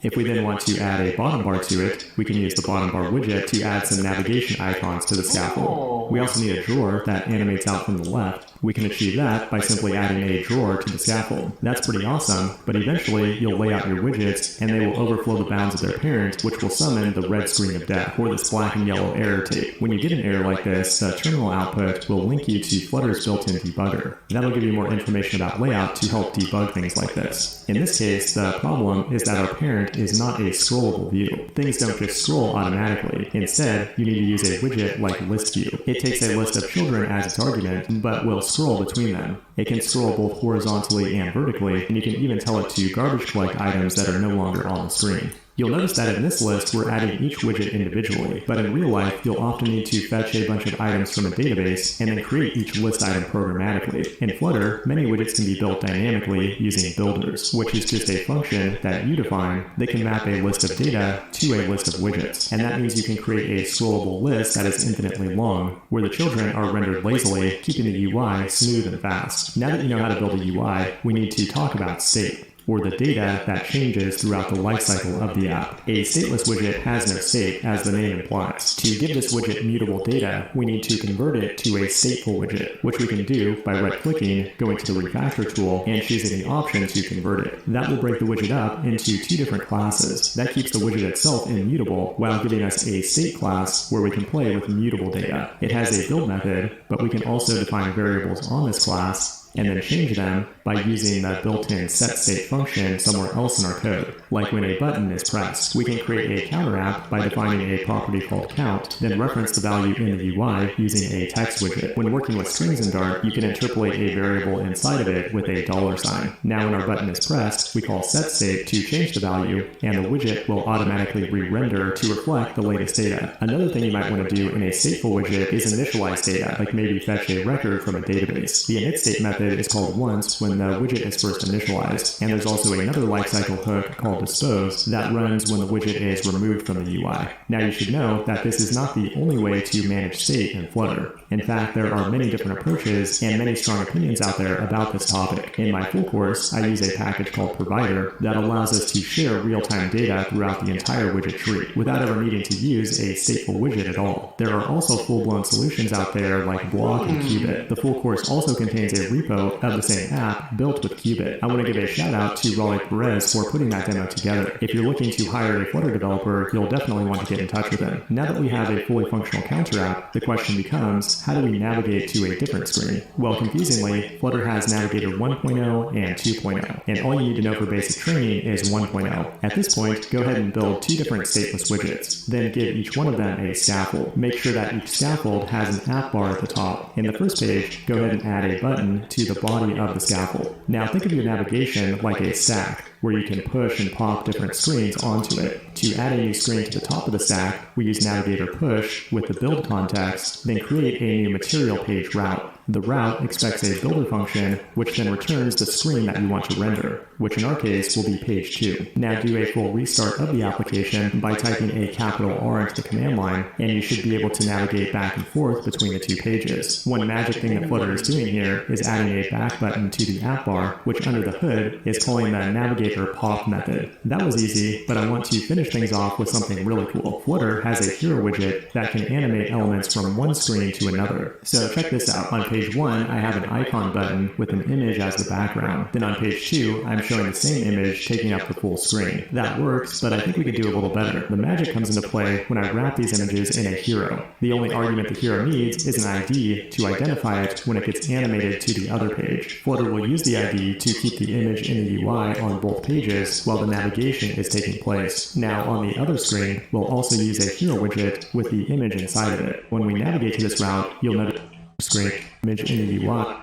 Speaker 2: If we then want to add a bottom bar to it, we can use the bottom bar widget to add some navigation icons to the scaffold. We also need a drawer that animates out from the left. We can achieve that by simply adding a drawer to the scaffold. That's pretty awesome, but eventually you'll lay out your widgets and they will overflow the bounds of their parent, which will summon the red screen of death, or this black and yellow error tape. When you get an error like this, the terminal output will link you to Flutter's built-in debugger. That'll give you more information about layout to help debug things like this. In this case, the problem is that our parent is not a scrollable view. Things don't just scroll automatically. Instead, you need to use a widget like list view. It takes a list of children as its argument, but will scroll between them. It can scroll both horizontally and vertically, and you can even tell it to garbage collect items that are no longer on the screen. You'll notice that in this list, we're adding each widget individually, but in real life, you'll often need to fetch a bunch of items from a database and then create each list item programmatically. In Flutter, many widgets can be built dynamically using builders, which is just a function that you define that can map a list of data to a list of widgets. And that means you can create a scrollable list that is infinitely long, where the children are rendered lazily, keeping the UI smooth and fast. Now that you know how to build a UI, we need to talk about state, or the data that changes throughout the lifecycle of the app. A stateless widget has no state, as the name implies. To give this widget mutable data, we need to convert it to a stateful widget, which we can do by right-clicking, going to the refactor tool, and choosing the option to convert it. That will break the widget up into two different classes. That keeps the widget itself immutable, while giving us a state class where we can play with mutable data. It has a build method, but we can also define variables on this class and then change them by using the built-in setState function somewhere else in our code. Like when a button is pressed, we can create a counter app by defining a property called count, then reference the value in the UI using a text widget. When working with strings in Dart, you can interpolate a variable inside of it with a $sign. Now when our button is pressed, we call setState to change the value, and the widget will automatically re-render to reflect the latest data. Another thing you might want to do in a stateful widget is initialize data, like maybe fetch a record from a database. The initState method is called once when the widget is first initialized, and there's also another lifecycle hook called dispose that runs when the widget is removed from the UI. Now you should know that this is not the only way to manage state in Flutter. In fact, there are many different approaches and many strong opinions out there about this topic. In my full course, I use a package called Provider that allows us to share real-time data throughout the entire widget tree without ever needing to use a stateful widget at all. There are also full-blown solutions out there like Block and Qubit. The full course also contains a repo of the same app built with Qubit. I want to give a shout out to Raleigh Perez for putting that demo together. If you're looking to hire a Flutter developer, you'll definitely want to get in touch with him. Now that we have a fully functional counter app, the question becomes, how do we navigate to a different screen? Well, confusingly, Flutter has Navigator 1.0 and 2.0, and all you need to know for basic training is 1.0. At this point, go ahead and build two different stateless widgets, then give each one of them a scaffold. Make sure that each scaffold has an app bar at the top. In the first page, go ahead and add a button to the body of the scaffold. Now think of your navigation like a stack, where you can push and pop different screens onto it. To add a new screen to the top of the stack, we use Navigator push with the build context, then create a new material page route. The route expects a builder function, which then returns the screen that you want to render, which in our case will be page 2. Now do a full restart of the application by typing a capital R into the command line, and you should be able to navigate back and forth between the two pages. One magic thing that Flutter is doing here is adding a back button to the app bar, which under the hood is calling the Navigator pop method. That was easy, but I want to finish things off with something really cool. Flutter has a hero widget that can animate elements from one screen to another. So check this out. On page 1, I have an icon button with an image as the background. Then on page 2, I'm showing the same image taking up the full screen. That works, but I think we could do a little better. The magic comes into play when I wrap these images in a hero. The only argument the hero needs is an ID to identify it when it gets animated to the other page. Flutter will use the ID to keep the image in the UI on both pages while the navigation is taking place. Now on the other screen, we'll also use a hero widget with the image inside of it. When we navigate to this route, you'll notice screen image in the UI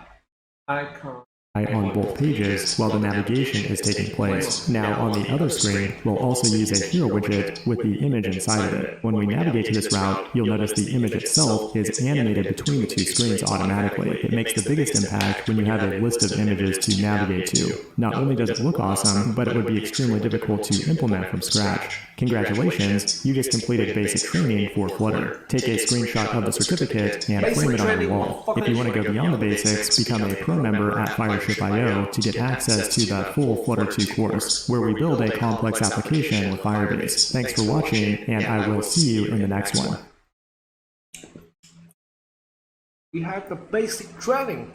Speaker 1: Icon.
Speaker 2: on both pages while the navigation is taking place. Now on the other screen, we'll also use a hero widget with the image inside of it. When we navigate to this route, you'll notice the image itself is animated between the two screens automatically. It makes the biggest impact when you have a list of images to navigate to. Not only does it look awesome, but it would be extremely difficult to implement from scratch. Congratulations, you just completed basic training for Flutter. Take a screenshot of the certificate and frame it on your wall. If you want to go beyond the basics, become a pro member at Fireship.io to get access to the full Flutter 2 course, where we build a complex application with Firebase. Thanks for watching, and I will see you in the next one.
Speaker 1: We have the basic training.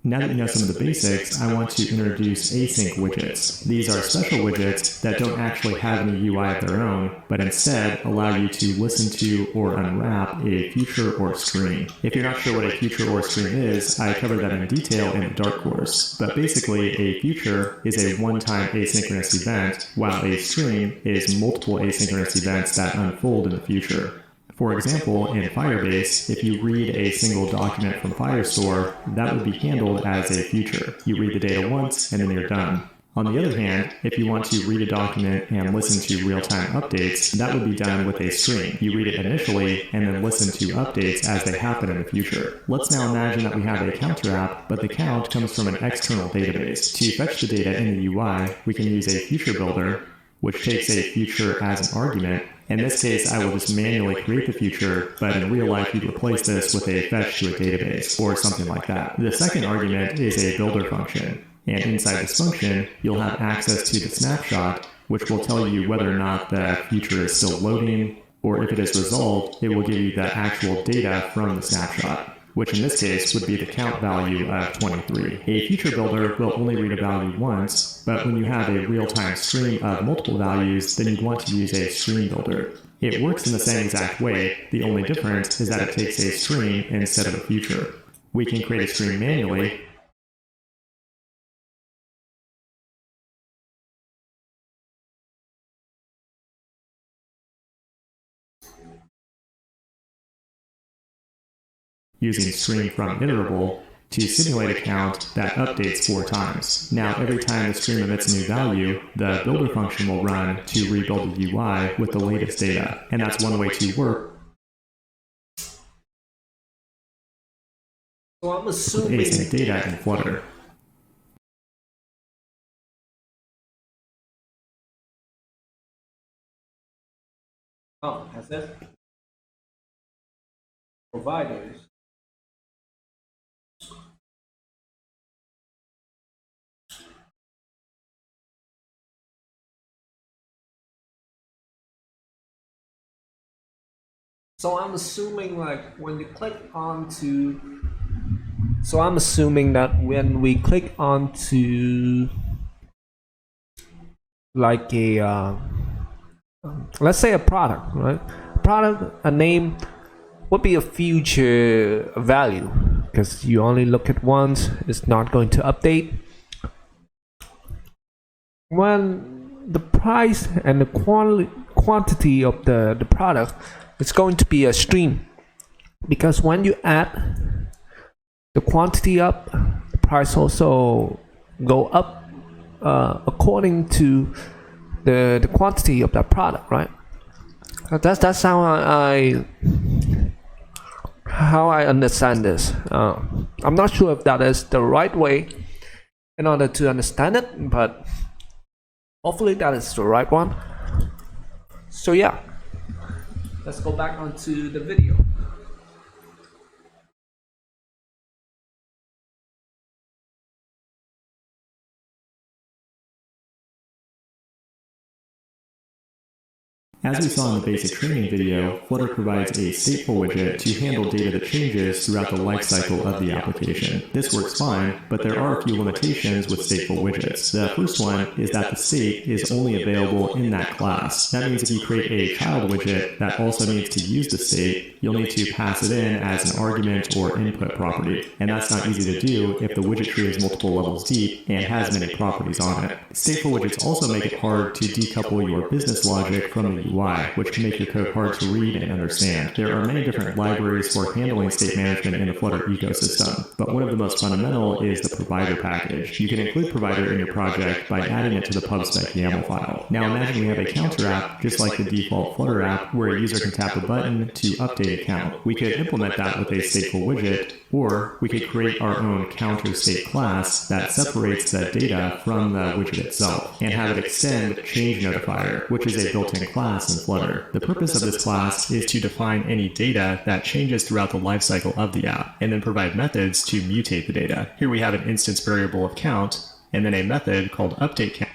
Speaker 2: Now that you know some of the basics, I want to introduce async widgets. These are special widgets that don't actually have any UI of their own, but instead allow you to listen to or unwrap a feature or screen. If you're not sure what a feature or screen is, I covered that in detail in the Dart course. But basically, a feature is a one-time asynchronous event, while a screen is multiple asynchronous events that unfold in the future. For example, in Firebase, if you read a single document from Firestore, that would be handled as a future. You read the data once, and then you're done. On the other hand, if you want to read a document and listen to real-time updates, that would be done with a stream. You read it initially, and then listen to updates as they happen in the future. Let's now imagine that we have a counter app, but the count comes from an external database. To fetch the data in the UI, we can use a future builder, which takes a future as an argument. In this case, I will just manually create the future, but in real life, you'd replace this with a fetch to a database, or something like that. The second argument is a builder function. And inside this function, you'll have access to the snapshot, which will tell you whether or not the future is still loading, or if it is resolved, it will give you the actual data from the snapshot, which in this case would be the count value of 23. A future builder will only read a value once, but when you have a real-time stream of multiple values, then you'd want to use a stream builder. It works in the same exact way, the only difference is that it takes a stream instead of a future. We can create a stream manually, using stream from iterable to simulate a count that updates 4 times. Now, every time the stream emits a new value, the builder function will run to rebuild the UI with the latest data. And that's one way to work
Speaker 1: So I'm
Speaker 2: with
Speaker 1: assuming
Speaker 2: async data in Flutter.
Speaker 1: as if providers So I'm assuming like when you click onto, so I'm assuming that when we click onto like a, let's say a product, right? Product, a name would be a future value because you only look at once, it's not going to update. When the price and the quantity of the product, it's going to be a stream, because when you add the quantity up, the price also go up according to the quantity of that product, right? That's how I understand this. I'm not sure if that is the right way in order to understand it, but hopefully that is the right one. So yeah, let's go back onto the video.
Speaker 2: As we saw in the basic training video, Flutter provides a stateful widget to handle data that changes throughout the lifecycle of the application. This works fine, but there are a few limitations with stateful widgets. The first one is that the state is only available in that class. That means if you create a child widget that also needs to use the state, you'll need to pass it in as an argument or input property. And that's not easy to do if the widget tree is multiple levels deep and has many properties on it. Stateful widgets also make it hard to decouple your business logic from the UI, which can make your code hard to read and understand. There are many different libraries for handling state management in the Flutter ecosystem, but one of the most fundamental is the provider package. You can include provider in your project by adding it to the pubspec YAML file. Now imagine we have a counter app, just like the default Flutter app, where a user can tap a button to update a count. We could implement that with a stateful widget, or we could create our own counter state class that separates the data from the widget itself, and have it extend change notifier, which is a built-in class in Flutter. The purpose of this class is to define any data that changes throughout the lifecycle of the app, and then provide methods to mutate the data. Here we have an instance variable of count, and then a method called update count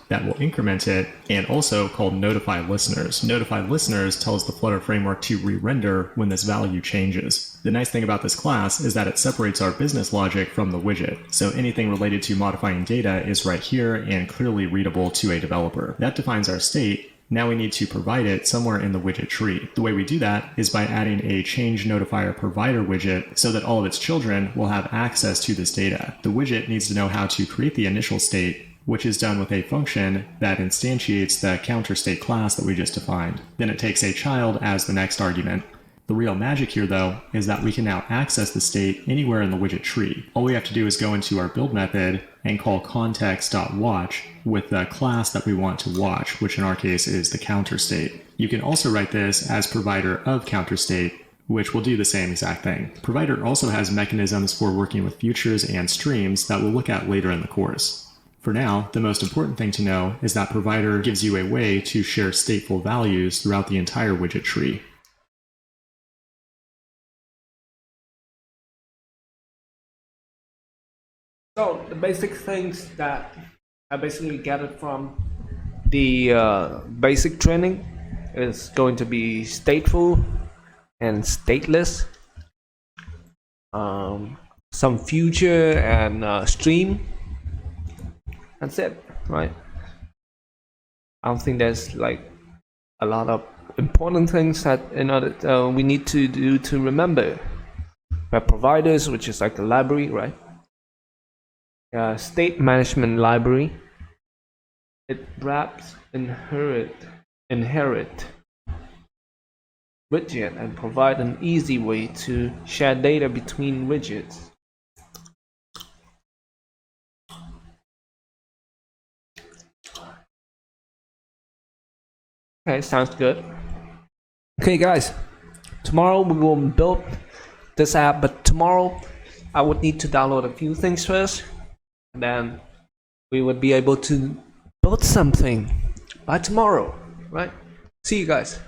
Speaker 2: that will increment it, and also called notify listeners. Notify listeners tells the Flutter framework to re-render when this value changes. The nice thing about this class is that it separates our business logic from the widget, so anything related to modifying data is right here and clearly readable to a developer. That defines our state. Now we need to provide it somewhere in the widget tree. The way we do that is by adding a change notifier provider widget so that all of its children will have access to this data. The widget needs to know how to create the initial state, which is done with a function that instantiates the counter state class that we just defined. Then it takes a child as the next argument. The real magic here, though, is that we can now access the state anywhere in the widget tree. All we have to do is go into our build method and call context.watch with the class that we want to watch, which in our case is the counter state. You can also write this as provider of counter state, which will do the same exact thing. Provider also has mechanisms for working with futures and streams that we'll look at later in the course. For now, the most important thing to know is that provider gives you a way to share stateful values throughout the entire widget tree.
Speaker 1: So the basic things that I basically gathered from the basic training is going to be stateful and stateless, some future and stream. That's it, right? I don't think there's like a lot of important things that we need to do to remember. We have providers, which is like a library, right? State management library. It wraps inherit widget and provide an easy way to share data between widgets. Okay, sounds good. Okay guys, tomorrow we will build this app, but tomorrow I would need to download a few things first, and then we would be able to build something by tomorrow, right? See you guys.